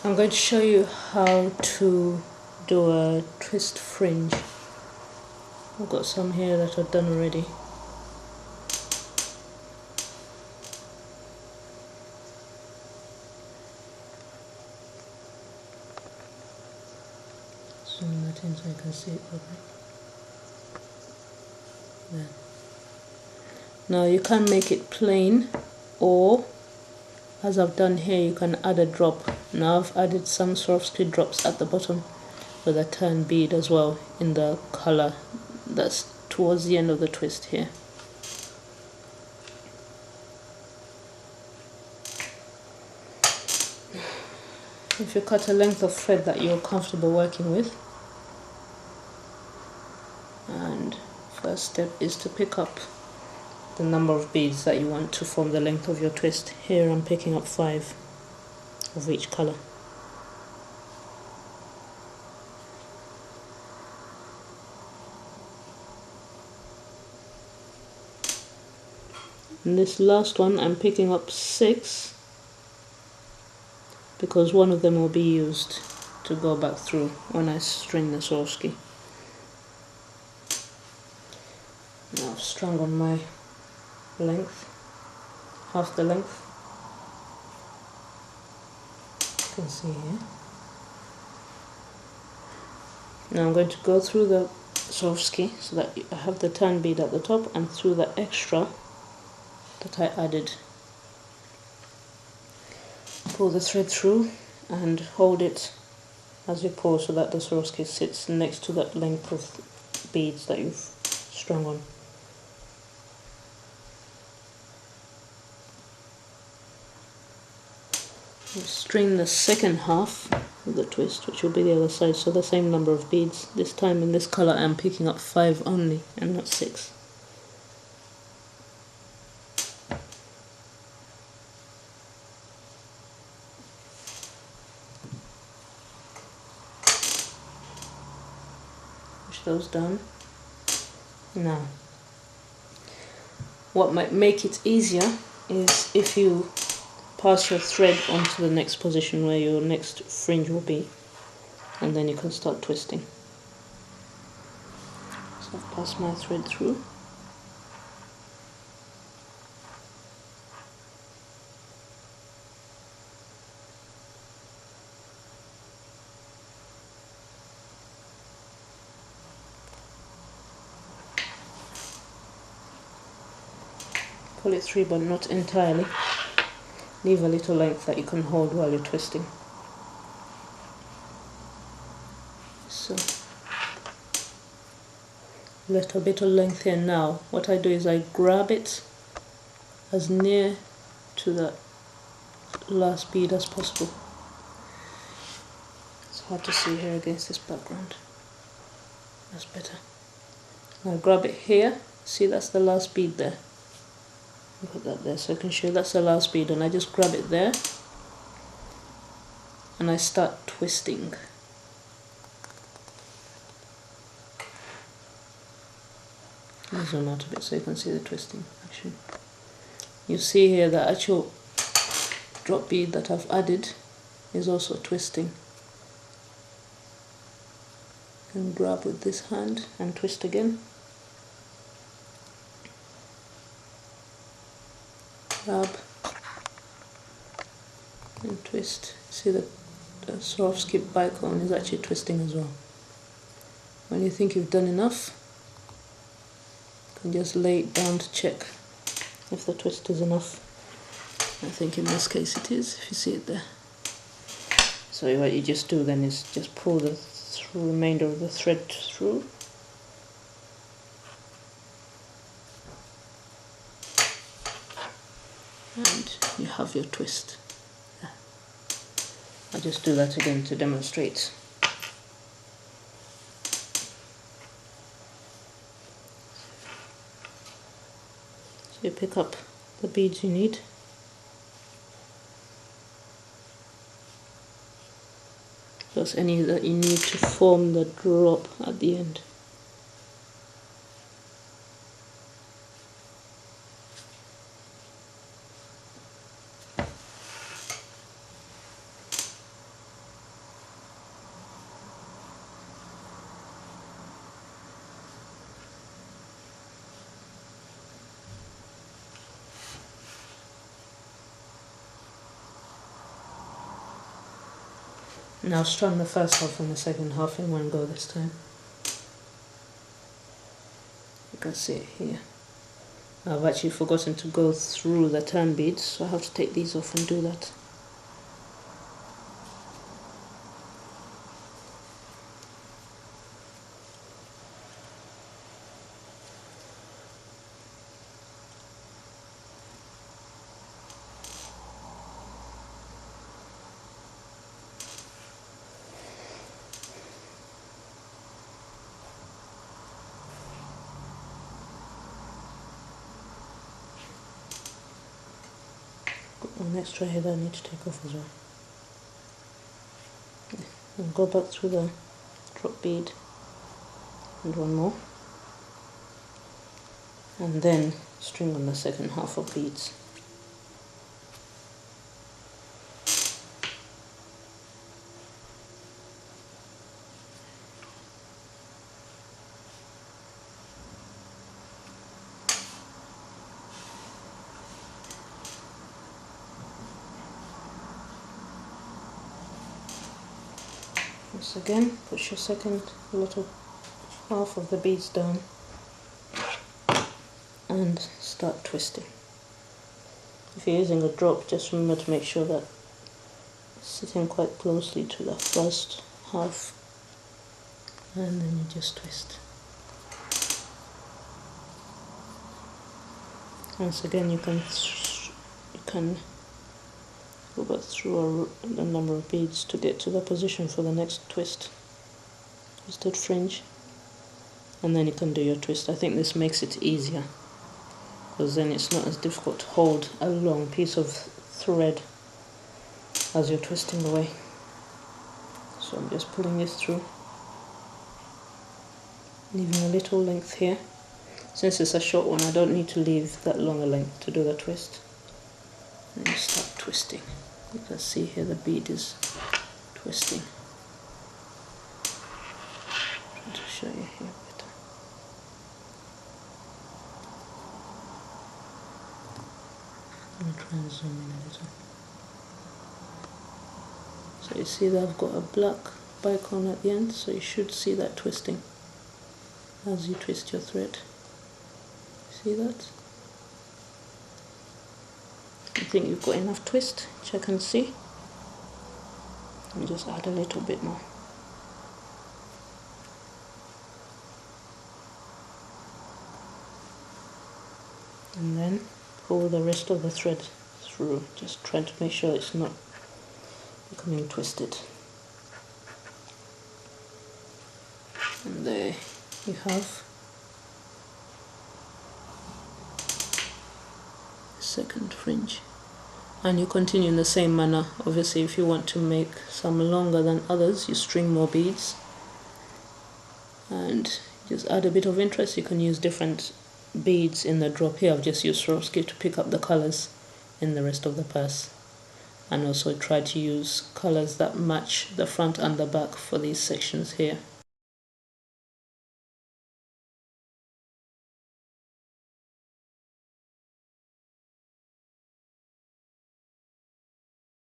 I'm going to show you how to do a twist fringe. I've got some here that I've done already. Zoom that in so you can see it properly. There. Now you can make it plain, or as I've done here, you can add a drop. Now I've added some Swarovski drops at the bottom with a turn bead as well in the color that's towards the end of the twist here. If you cut a length of thread that you're comfortable working with, and first step is to pick up the number of beads that you want to form the length of your twist. Here I'm picking up 5 of each color. And this last one I'm picking up 6 because one of them will be used to go back through when I string the Swarovski. Now I've strung on my length, half the length, you can see here. Now I'm going to go through the Swarovski so that I have the turn bead at the top, and through the extra that I added. Pull the thread through and hold it as you pull so that the Swarovski sits next to that length of beads that you've strung on. You string the second half of the twist, which will be the other side, so the same number of beads. This time in this color I'm picking up 5 only and not 6. Push those down. Now, what might make it easier is if you pass your thread onto the next position where your next fringe will be, and then you can start twisting. So I've passed my thread through. Pull it through, but not entirely. Leave a little length that you can hold while you're twisting. So, little bit of length here. Now, what I do is I grab it as near to the last bead as possible. It's hard to see here against this background. That's better. Now grab it here. See, that's the last bead there. Put that there so I can show you that's the last bead, and I just grab it there and I start twisting. I'll zoom out a bit so you can see the twisting action. You see here the actual drop bead that I've added is also twisting. And grab with this hand and twist again. Grab and twist. See the Swarovski bicone is actually twisting as well. When you think you've done enough, you can just lay it down to check if the twist is enough. I think in this case it is, if you see it there. So what you just do then is just pull the remainder of the thread through. And you have your twist. There. I'll just do that again to demonstrate. So you pick up the beads you need. Plus any that you need to form the drop at the end. Now strung the first half and the second half in one go this time. You can see it here. I've actually forgotten to go through the turn beads, so I have to take these off and do that. One extra head I need to take off as well. And go back through the drop bead and one more, and then string on the second half of beads. Once again, push your second little half of the beads down and start twisting. If you're using a drop, just remember to make sure that it's sitting quite closely to the first half, and then you just twist. Once again, you can go back through a number of beads to get to the position for the next twist. Twisted fringe, and then you can do your twist. I think this makes it easier, because then it's not as difficult to hold a long piece of thread as you're twisting away. So I'm just pulling this through, leaving a little length here. Since it's a short one, I don't need to leave that long a length to do the twist. And you start twisting. You can see here the bead is twisting. Trying to show you here better. I'm going to try and zoom in a little. So you see that I've got a black bicone at the end, so you should see that twisting as you twist your thread. See that? You think you've got enough twist? Check and see. And just add a little bit more. And then pull the rest of the thread through. Just trying to make sure it's not becoming twisted. And there you have second fringe, and you continue in the same manner. Obviously, if you want to make some longer than others, you string more beads and just add a bit of interest. You can use different beads in the drop here. I've just used Swarovski to pick up the colors in the rest of the purse, and also try to use colors that match the front and the back for these sections here.